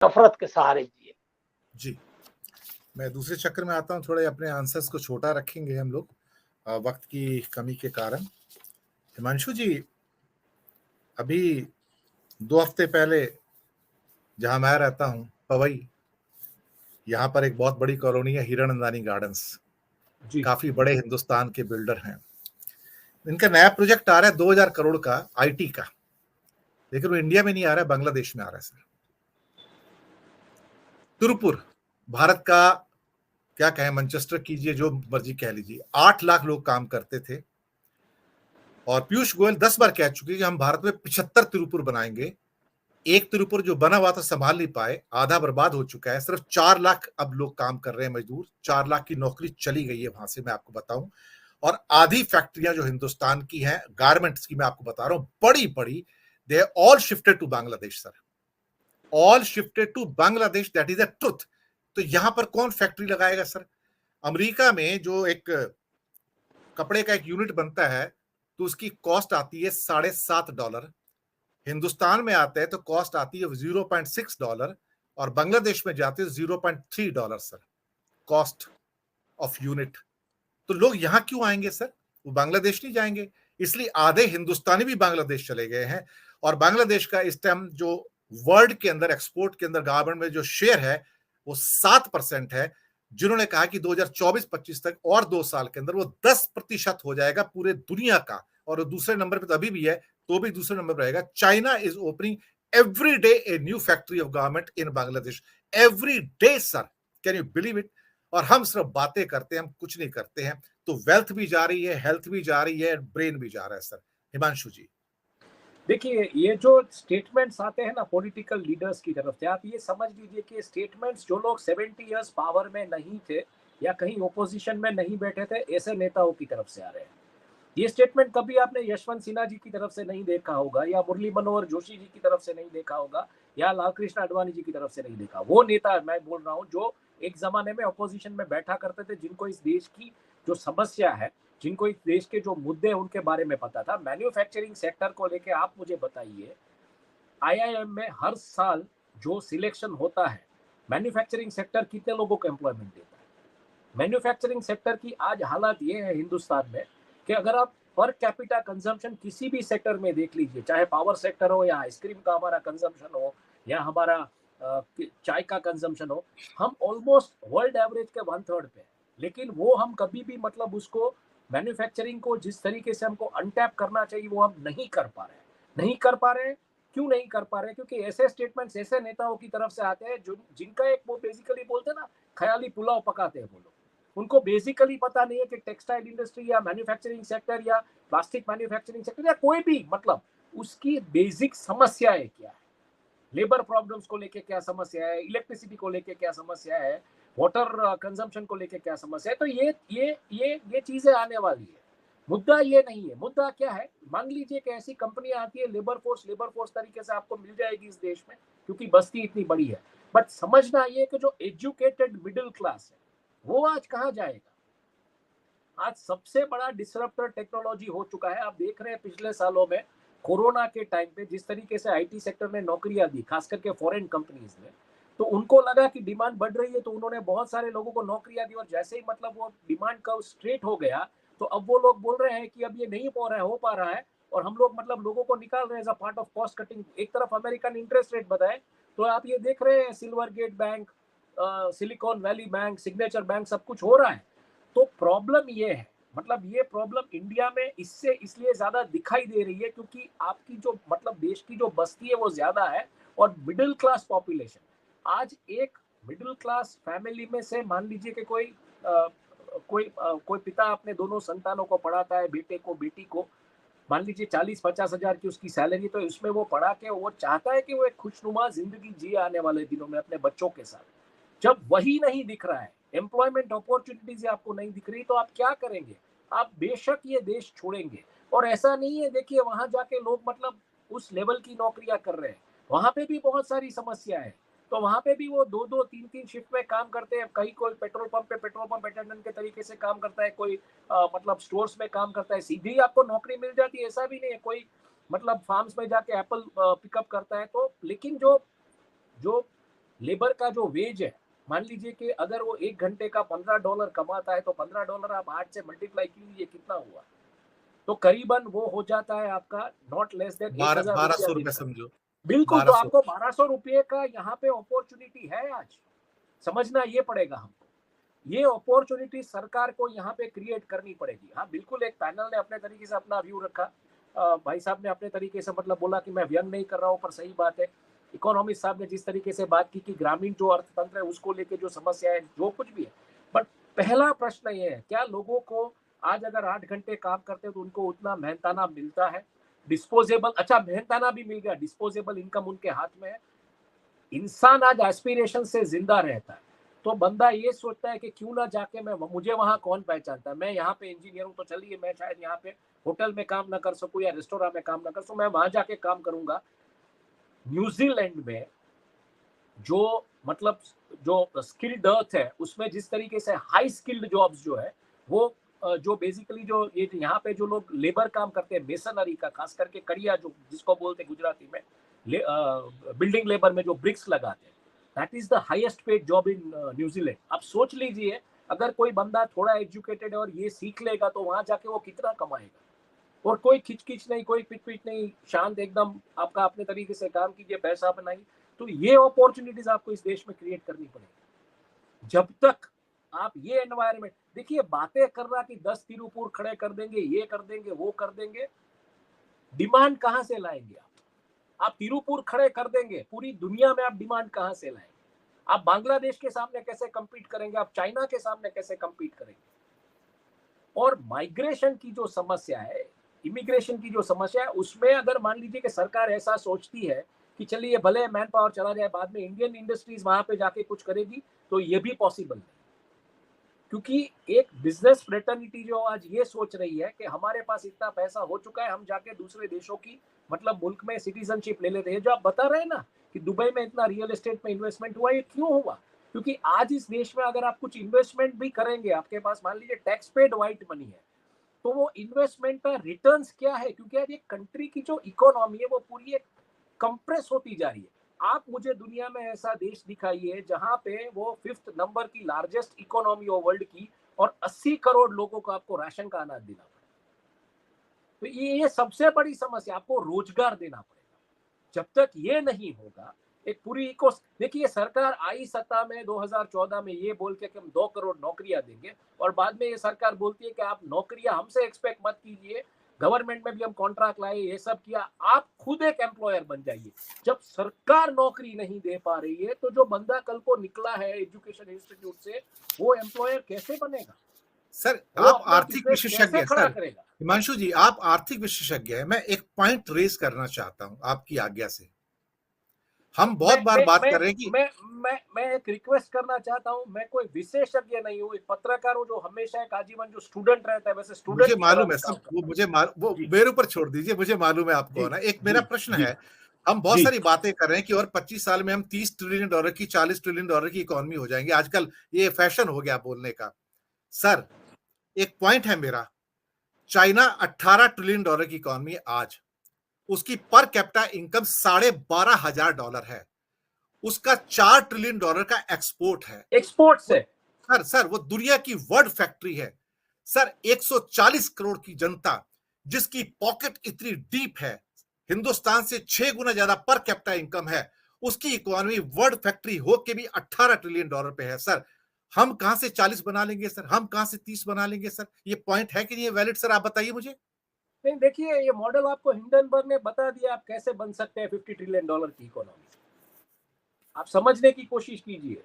नफरत के सहारे जिए। जी, मैं दूसरे चक्कर में आता हूँ, थोड़े अपने आंसर्स को छोटा रखेंगे हम लोग वक्त की कमी के कारण। हिमांशु जी, अभी 2 हफ्ते पहले जहां मैं रहता हूँ पवई, यहाँ पर एक बहुत बड़ी कॉलोनी है हीरानंदानी गार्डन्स। जी काफी बड़े हिंदुस्तान के बिल्डर हैं। इनका नया प्रोजेक्ट आ रहा है 2000 करोड़ का आईटी का, लेकिन वो इंडिया में नहीं आ रहा है, बांग्लादेश में आ रहा है सर। तिरुपुर, भारत का क्या कहें, मैनचेस्टर कीजिए, जो मर्जी कह लीजिए, 8 लाख लोग काम करते थे। और पीयूष गोयल 10 बार कह चुके कि हम भारत में 75 तिरुपुर बनाएंगे। एक तिरुपुर जो बना हुआ था संभाल नहीं पाए, आधा बर्बाद हो चुका है। सिर्फ 4 लाख अब लोग काम कर रहे हैं, मजदूर। 4 लाख की नौकरी चली गई है वहां से, मैं आपको बताऊं। और आधी फैक्ट्रियां जो हिंदुस्तान की हैं गारमेंट्स की, मैं आपको बता रहा हूं, बड़ी बड़ी, they all shifted to Bangladesh sir, all shifted to Bangladesh, that is a truth. तो यहां पर कौन फैक्ट्री लगाएगा सर? अमेरिका में जो एक कपड़े का एक यूनिट बनता है तो उसकी कॉस्ट आती है $7.5। हिंदुस्तान में आते हैं तो कॉस्ट आती है $0.6, और बांग्लादेश में जाते हैं $0.3 सर, कॉस्ट ऑफ यूनिट। तो लोग यहां क्यों आएंगे सर? वो बांग्लादेश नहीं जाएंगे। इसलिए आधे हिंदुस्तानी भी बांग्लादेश चले गए हैं। और बांग्लादेश का इस टाइम जो वर्ल्ड के अंदर एक्सपोर्ट के अंदर गारमेंट में जो शेयर है वो 7% है। जिन्होंने कहा कि 2024-25 तक और 2 साल के अंदर वो 10% हो जाएगा पूरे दुनिया का। और वो दूसरे नंबर पे तो अभी भी है, तो भी दूसरे नंबर पर रहेगा। China is opening every day a new factory of garment in Bangladesh, every day sir. Can you believe it? और हम सिर्फ बातें करते हैं, हम कुछ नहीं करते हैं। तो वेल्थ भी जा रही है, हेल्थ भी जा रही है, ब्रेन भी जा रहा है सर। हिमांशु जी, देखिए, ये जो स्टेटमेंट्स आते हैं ना पॉलिटिकल लीडर्स की तरफ से, आप ये समझ लीजिए कि स्टेटमेंट्स जो लोग 70 इयर्स पावर में नहीं थे या कहीं ओपोजिशन में नहीं बैठे थे, ऐसे नेताओं की तरफ से आ रहे हैं। ये स्टेटमेंट कभी आपने यशवंत सिन्हा जी की तरफ से नहीं देखा होगा, या मुरली मनोहर जोशी जी की तरफ से नहीं देखा होगा, या लालकृष्ण आडवाणी जी की तरफ से नहीं देखा। वो नेता मैं बोल रहा हूँ जो एक जमाने में अपोजिशन में बैठा करते थे, जिनको इस देश की जो समस्या है, जिनको इस देश के जो मुद्दे हैं उनके बारे में पता था। मैन्युफैक्चरिंग सेक्टर को लेके आप मुझे बताइए, आईआईएम में हर साल जो सिलेक्शन होता है, मैन्युफैक्चरिंग सेक्टर कितने लोगों को एम्प्लॉयमेंट देता है? मैन्युफैक्चरिंग सेक्टर की आज हालत ये है हिंदुस्तान में कि अगर आप पर कैपिटा कंजम्पशन किसी भी सेक्टर में देख लीजिए, चाहे पावर सेक्टर हो या आइसक्रीम का हमारा कंजम्पशन हो या हमारा चाय का कंजम्पशन हो, हम ऑलमोस्ट वर्ल्ड एवरेज के 1/3 पे। लेकिन वो हम कभी भी मतलब उसको मैन्युफैक्चरिंग को जिस तरीके से हमको अनटैप करना चाहिए वो हम नहीं कर पा रहे हैं। नहीं कर पा रहे हैं, क्यों नहीं कर पा रहे हैं? क्योंकि ऐसे स्टेटमेंट्स ऐसे नेताओं की तरफ से आते हैं जो जिनका एक वो बेसिकली बोलते हैं ना, ख्याली पुलाव पकाते हैं वो लोग। उनको बेसिकली पता नहीं है कि टेक्सटाइल इंडस्ट्री या मैन्युफैक्चरिंग सेक्टर या प्लास्टिक मैन्युफैक्चरिंग सेक्टर या कोई भी मतलब उसकी बेसिक समस्याएं क्या है, लेबर प्रॉब्लम्स को लेके क्या समस्या है, इलेक्ट्रिसिटी को लेके क्या समस्या है, वाटर कंजम्पशन को लेके क्या समस्या है। तो ये चीजें आने वाली है। मुद्दा ये नहीं है। मुद्दा क्या है, मान लीजिए कि ऐसी कंपनियां आती है, लेबर फोर्स तरीके से आपको मिल जाएगी इस देश में क्योंकि बस्ती इतनी बड़ी है। बट समझना ये कि जो एजुकेटेड मिडिल क्लास है वो आज कहाँ जाएगा? आज सबसे बड़ा डिसरप्टर टेक्नोलॉजी हो चुका है। आप देख रहे हैं पिछले सालों में कोरोना के टाइम पे जिस तरीके से आईटी सेक्टर में नौकरियां दी, खास करके फॉरेन कंपनीज ने, तो उनको लगा कि डिमांड बढ़ रही है तो उन्होंने बहुत सारे लोगों को नौकरियां दी। और जैसे ही मतलब वो डिमांड का स्ट्रेट हो गया तो अब वो लोग बोल रहे हैं कि अब ये नहीं हो पा रहा है और हम लोग मतलब लोगों को निकाल रहे हैं as a part of cost cutting. एक तरफ अमेरिकन इंटरेस्ट रेट बताए तो आप ये देख रहे हैं silver gate bank, silicon valley bank, signature bank, सब कुछ हो रहा है। तो प्रॉब्लम ये है, मतलब ये प्रॉब्लम इंडिया में इससे इसलिए ज्यादा दिखाई दे रही है क्योंकि आपकी जो मतलब देश की जो बस्ती है वो ज्यादा है और मिडिल क्लास पॉपुलेशन। आज एक मिडिल क्लास फैमिली में से मान लीजिए कि कोई पिता अपने दोनों संतानों को पढ़ाता है, बेटे को बेटी को, मान लीजिए 40-50 हजार की उसकी सैलरी, तो इसमें वो पढ़ा के वो चाहता है कि वो एक खुशनुमा जिंदगी जिए आने वाले दिनों में अपने बच्चों के साथ। जब वही नहीं दिख रहा है, एम्प्लॉयमेंट अपॉर्चुनिटीज आपको नहीं दिख रही, तो आप क्या करेंगे? आप बेशक ये देश छोड़ेंगे। और ऐसा नहीं है, देखिए वहां जाके लोग मतलब उस लेवल की नौकरियां कर रहे हैं, वहां पे भी बहुत सारी समस्या है। तो वहां पे भी वो 2-2 3-3 शिफ्ट में काम करते हैं। कहीं कोई पेट्रोल पंप अटेंडेंट के तरीके से काम करता है, कोई मतलब स्टोर्स में काम करता है। सीधी आपको नौकरी मिल जाती है ऐसा भी नहीं है, कोई मतलब फार्म्स में जाके एप्पल पिकअप करता है। तो लेकिन जो जो लेबर का जो वेज है, मान लीजिए कि अगर वो 1 घंटे का $15 कमाता है, तो $15 आप 8 से मल्टीप्लाई कीजिए, कितना हुआ? तो करीबन वो हो जाता है आपका नॉट लेस देन ₹1000 1200 दिन रुपए का। समझो। बिल्कुल, तो 1200। आपको ₹1200 का यहाँ पे अपॉर्चुनिटी है आज, समझना ये पड़ेगा हमको। ये अपॉर्चुनिटी सरकार को यहाँ पे क्रिएट करनी पड़ेगी। हाँ, बिल्कुल एक पैनल ने अपने तरीके से अपना व्यू रखा। भाई साहब ने अपने तरीके से मतलब बोला कि मैं व्यंग नहीं कर रहा हूँ, पर सही बात है। इकोनॉमिस्ट साहब ने जिस तरीके से बात की कि ग्रामीण जो अर्थतंत्र है उसको लेके जो समस्या है, जो कुछ भी है। बट पहला प्रश्न ये है, क्या लोगों को आज अगर 8 घंटे काम करते हैं तो उनको उतना मेहनताना मिलता है? डिस्पोजेबल, अच्छा मेहनताना भी मिल गया, डिस्पोजेबल इनकम उनके हाथ में है। इंसान आज एस्पिरेशन से जिंदा रहता है, तो बंदा ये सोचता है कि क्यों ना जाके मैं, मुझे वहां कौन पहचानता है, मैं यहाँ पे इंजीनियर हूँ, तो चलिए मैं शायद यहाँ पे होटल में काम ना कर सकूं या रेस्टोरेंट में काम ना कर सकूं, मैं वहां जाके काम करूंगा। न्यूजीलैंड में जो मतलब जो स्किल्ड अर्थ है, उसमें जिस तरीके से हाई स्किल्ड जॉब्स जो है वो जो बेसिकली जो ये यहाँ पे जो लोग लेबर काम करते हैं मेसनरी का, खास करके कड़िया जो जिसको बोलते हैं गुजराती में, बिल्डिंग लेबर में जो ब्रिक्स लगाते हैं, that is the highest paid job in New Zealand. आप सोच लीजिए, अगर कोई बंदा थोड़ा एजुकेटेड है और ये सीख लेगा तो वहां जाके वो कितना कमाएगा। और कोई खिचखिच नहीं, कोई पिट नहीं, शांत एकदम, आपका अपने तरीके से काम कीजिए, पैसा बनाइए। तो ये अपॉर्चुनिटीज आपको इस देश में क्रिएट करनी पड़ेगी। जब तक आप ये एनवायरमेंट देखिए, बातें कर रहा कि 10 तिरुपुर खड़े कर देंगे, ये कर देंगे, वो कर देंगे, डिमांड कहां से लाएंगे आप तिरुपुर खड़े कर देंगे, पूरी दुनिया में आप डिमांड कहां से लाएंगे? आप बांग्लादेश के सामने कैसे compete करेंगे? आप चाइना के सामने कैसे compete करेंगे? और माइग्रेशन की जो समस्या है, इमिग्रेशन की जो समस्या है, उसमें अगर मान लीजिए कि सरकार ऐसा सोचती है कि चलिए भले मैन पावर चला जाए, बाद में इंडियन इंडस्ट्रीज वहां पे जाके कुछ करेगी, तो ये भी पॉसिबल नहीं। क्योंकि एक बिजनेस फ्रेटर्निटी जो आज ये सोच रही है कि हमारे पास इतना पैसा हो चुका है, हम जाके दूसरे देशों की मतलब मुल्क में सिटीजनशिप ले लेते हैं। जो आप बता रहे हैं ना कि दुबई में इतना रियल एस्टेट में इन्वेस्टमेंट हुआ, ये क्यों हुआ? क्योंकि आज इस देश में अगर आप कुछ इन्वेस्टमेंट भी करेंगे, आपके पास मान लीजिए टैक्स पेड व्हाइट मनी है, तो वो इन्वेस्टमेंट का रिटर्न्स क्या है? क्योंकि आज एक कंट्री की जो इकोनॉमी है वो पूरी एक कंप्रेस होती जा रही है। आप मुझे दुनिया में ऐसा देश दिखाइए जहां पे वो 5th नंबर की लार्जेस्ट इकोनॉमी हो वर्ल्ड की, और 80 करोड़ लोगों को आपको राशन का अनाज देना पड़े। तो ये सबसे बड़ी समस्या, आपको रोजगार देना पड़ेगा। जब तक ये नहीं होगा, एक पूरी इको, देखिए सरकार आई सत्ता में 2014 में ये बोल के कि हम 2 करोड़ नौकरियां देंगे, और बाद में ये सरकार बोलती है कि आप नौकरियां हमसे एक्सपेक्ट मत कीजिए, गवर्नमेंट में भी हम कॉन्ट्रैक्ट लाए, ये सब किया, आप खुद एक एम्प्लॉयर बन जाइए। जब सरकार नौकरी नहीं दे पा रही है, तो जो बंदा कल को निकला है एजुकेशन इंस्टीट्यूट से, वो एम्प्लॉयर कैसे बनेगा? सर वो आप अपना आर्थिक बिजनेस विशेषज्ञ कैसे हैं खड़ा सर। करेगा? हिमांशु जी, आप आर्थिक विशेषज्ञ हैं, मैं एक पॉइंट रेज करना चाहता हूं आपकी आज्ञा से। हम मैं बहुत बार मैं बात मैं कर रहे हैं कि मैं मैं एक रिक्वेस्ट करना चाहता हूं, मैं कोई विशेषज्ञ नहीं हूं, एक पत्रकार हूं जो हमेशा एक आजीवन जो स्टूडेंट रहता है, वैसे स्टूडेंट मुझे की तरह मालूम है मैं सर, काम वो करता हूं। मुझे वो जी, मेरे ऊपर छोड़ दीजिए, मुझे मालूम है आप जी, कौन है। एक मेरा जी, प्रश्न जी, है, हम बहुत जी, सारी बातें कर रहे हैं कि और 25 साल में हम $30 ट्रिलियन की, $40 ट्रिलियन की इकोनॉमी हो जाएंगे, आजकल ये फैशन हो गया बोलने का। सर एक पॉइंट है मेरा, चाइना $18 ट्रिलियन की इकोनॉमी है आज, उसकी पर कैपिटा इनकम $12,500 है, उसका $4 ट्रिलियन का एक्सपोर्ट है। एक्सपोर्ट वो से। सर वो दुनिया की वर्ल्ड फैक्ट्री है सर। 140 करोड़ की जनता, जिसकी पॉकेट इतनी डीप है, हिंदुस्तान से 6 गुना ज्यादा पर कैपिटा इनकम है, उसकी इकोनॉमी वर्ल्ड फैक्ट्री हो के भी $18 ट्रिलियन पे है सर। हम कहां से 40 बना लेंगे सर? हम कहां से 30 बना लेंगे सर? ये पॉइंट है कि नहीं वैलिड सर? आप बताइए मुझे। नहीं, देखिए ये मॉडल आपको हिंडनबर्ग ने बता दिया, आप कैसे बन सकते हैं $50 ट्रिलियन की इकोनॉमी। आप समझने की कोशिश कीजिए।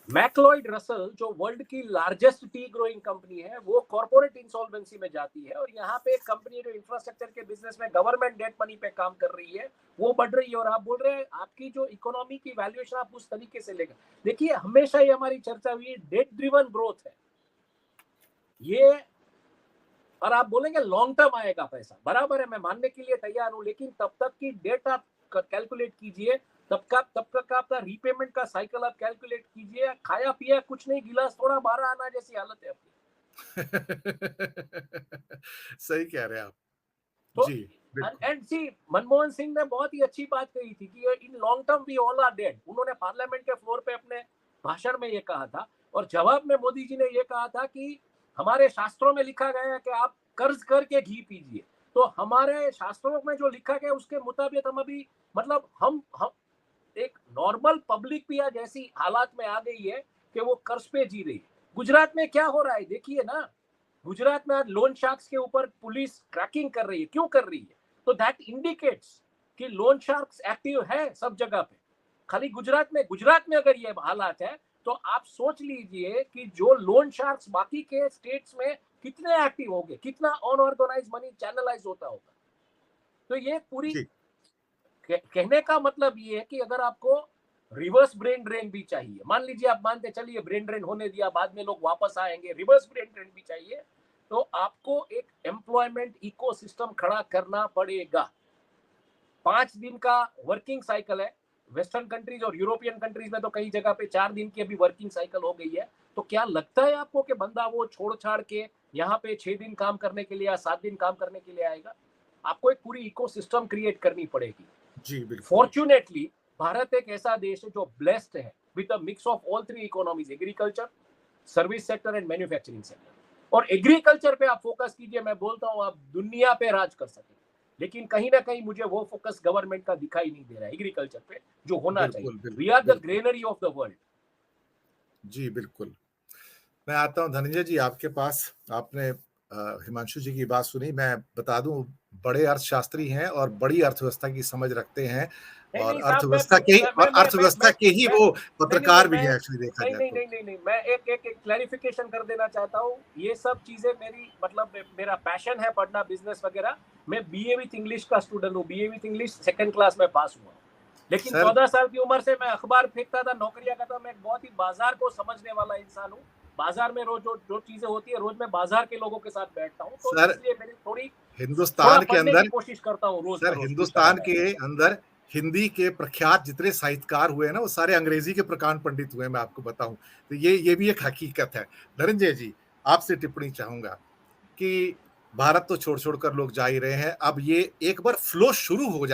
मैक्लॉयड रसल जो वर्ल्ड की लार्जेस्ट टी ग्रोइंग कंपनी है, वो कॉर्पोरेट इंसॉल्वेंसी में जाती है, और यहाँ पे एक कंपनी जो इंफ्रास्ट्रक्चर के बिजनेस में गवर्नमेंट डेट मनी पे काम कर रही है, वो बढ़ रही है, और आप बोल रहे हैं आपकी जो इकोनॉमी की वैल्यूएशन आप उस तरीके से लेकर। देखिए हमेशा ये हमारी चर्चा हुई, डेट ड्रिवन ग्रोथ है ये, और आप बोलेंगे लॉन्ग टर्म आएगा पैसा, बराबर है, मैं मानने के लिए तैयार हूं, लेकिन तब तक की डेट आप कैलकुलेट कीजिए, तब तक आपका रीपेमेंट का साइकिल आप कैलकुलेट कीजिए। खाया पिया कुछ नहीं, गिलास थोड़ा 12 आना जैसी हालत है अपनी। सही कह रहे हैं आप। तो जी। बिल्कुल। एंड सी मनमोहन सिंह ने बहुत ही अच्छी बात कही थी कि in long term we all are dead. उन्होंने पार्लियामेंट के फ्लोर पे अपने भाषण में ये कहा था, और जवाब में मोदी जी ने ये कहा था कि हमारे शास्त्रों में लिखा गया है कि आप कर्ज करके घी पीजिए। तो हमारे शास्त्रों में जो लिखा गया उसके मुताबिक हम अभी मतलब हम एक नॉर्मल पब्लिक भी आज ऐसी हालात में आ गई है कि वो कर्ज पे जी रही है। गुजरात में क्या हो रहा है देखिए ना, गुजरात में आज लोन शार्क्स के ऊपर पुलिस क्रैकिंग कर रही है। क्यों कर रही है? तो दैट इंडिकेट्स कि लोन शार्क्स एक्टिव है सब जगह पे। खाली गुजरात में अगर ये हालात है तो आप सोच लीजिए कि जो लोन शार्क्स बाकी के स्टेट्स में कितने एक्टिव होंगे, कितना अनऑर्गेनाइज मनी चैनलाइज होता होगा। तो ये पूरी जी कहने का मतलब ये है कि अगर आपको रिवर्स ब्रेन ड्रेन भी चाहिए, मान लीजिए आप मानते चलिए ब्रेन ड्रेन होने दिया, बाद में लोग वापस आएंगे, रिवर्स ब्रेन ड्रेन भी चाहिए, तो आपको एक एम्प्लॉयमेंट इकोसिस्टम खड़ा करना पड़ेगा। 5 दिन का वर्किंग साइकिल है वेस्टर्न कंट्रीज और यूरोपियन कंट्रीज में, तो कई जगह पे 4 दिन की अभी वर्किंग साइकिल हो गई है। तो क्या लगता है आपको कि बंदा वो छोड़ छाड़ के यहाँ पे 6 दिन काम करने के लिए या 7 दिन काम करने के लिए आएगा? आपको एक पूरी इकोसिस्टम क्रिएट करनी पड़ेगी। जी बिल्कुल। फॉर्चुनेटली भारत एक ऐसा देश है जो ब्लेस्ड है with a mix of all 3 economies, agriculture, service sector and manufacturing sector. और एग्रीकल्चर पे आप फोकस कीजिए, मैं बोलता हूं आप दुनिया पे राज कर सके। लेकिन कहीं ना कहीं मुझे वो फोकस गवर्नमेंट का दिखाई नहीं दे रहा है एग्रीकल्चर पे जो होना चाहिए। बिल्कुल वी बिल्कुल आर द बिल्कुल। Granary of the world. जी बिल्कुल। मैं आता हूँ धनंजय जी आपके पास। आपने हिमांशु जी की बात सुनी। मैं बता दूं, बड़े अर्थशास्त्री हैं और बड़ी अर्थव्यवस्था की समझ रखते हैं, नहीं और नहीं साहब, मैं अर्थव्यवस्था के ही मैं वो नहीं नहीं नहीं पत्रकार भी मैं हैं एक्चुअली देखा नहीं जाए नहीं तो। नहीं नहीं नहीं मैं एक क्लैरिफिकेशन कर देना चाहता हूँ। ये सब चीजें मेरी मतलब मेरा पैशन है पढ़ना, बिजनेस वगैरह। मैं बीए विथ इंग्लिश का स्टूडेंट हूँ, BA with English 2nd class में पास हुआ। लेकिन सर 14 साल की उम्र से मैं अखबार फेंकता था, नौकरियां करता था। मैं एक बहुत ही बाजार को समझने वाला इंसान हूँ। बाजार में रोज जो जो चीजें होती है, रोज मैं बाजार के लोगों के साथ बैठता हूँ, तो सर इसलिए मेरी थोड़ा हिंदुस्तान के पढ़ने की अंदर कोशिश करता हूँ रोज का सर रोज कुछ ना हिंदुस्तान कुछ। के अंदर हिंदी के प्रख्यात जितने साहित्यकार हुए हैं ना, वो सारे अंग्रेजी के प्रकांड पंडित हुए हैं, मैं आपको बताऊं। तो ये भी एक हकीकत है। धनंजय जी, आपसे टिप्पणी चाहूंगा कि भारत तो छोड़ छोड़ कर लोग जा ही रहे हैं, अब ये एक बार फ्लो शुरू हो जाए